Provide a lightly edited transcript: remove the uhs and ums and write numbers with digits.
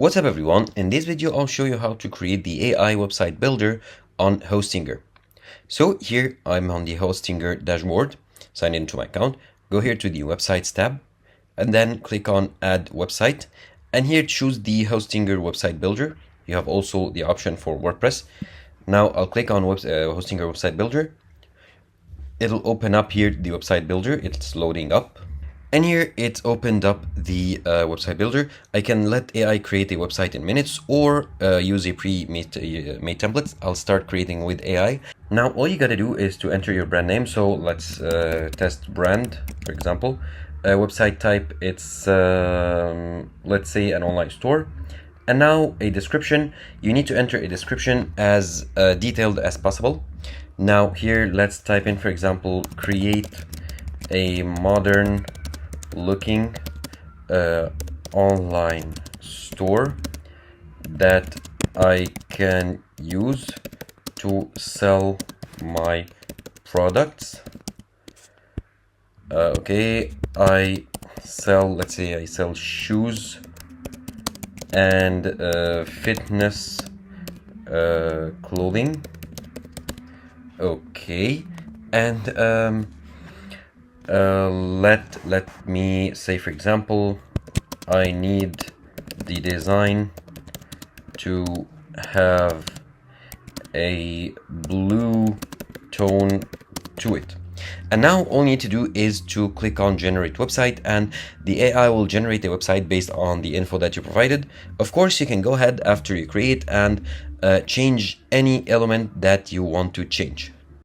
What's up everyone, in this video I'll show you how to create the AI website builder on Hostinger. So here I'm on the Hostinger dashboard, sign into my account, go here to the websites tab and then click on add website, and here choose the Hostinger website builder. You have also the option for WordPress. Now I'll click on Hostinger website builder. It'll open up here the website builder, it's loading up. And here it's opened up the website builder. I can let AI create a website in minutes or use a pre-made template. I'll start creating with AI. Now all you gotta do is to enter your brand name. So let's test brand, for example. Website type, it's let's say an online store. And now a description. You need to enter a description as detailed as possible. Now here let's type in, for example, create a modern looking online store that I can use to sell my products. Okay, let's say I sell shoes and fitness clothing. Okay, and let me say, for example, I need the design to have a blue tone to it. And now all you need to do is to click on generate website, and the AI will generate a website based on the info that you provided. Of course, you can go ahead after you create and change any element that you want to change.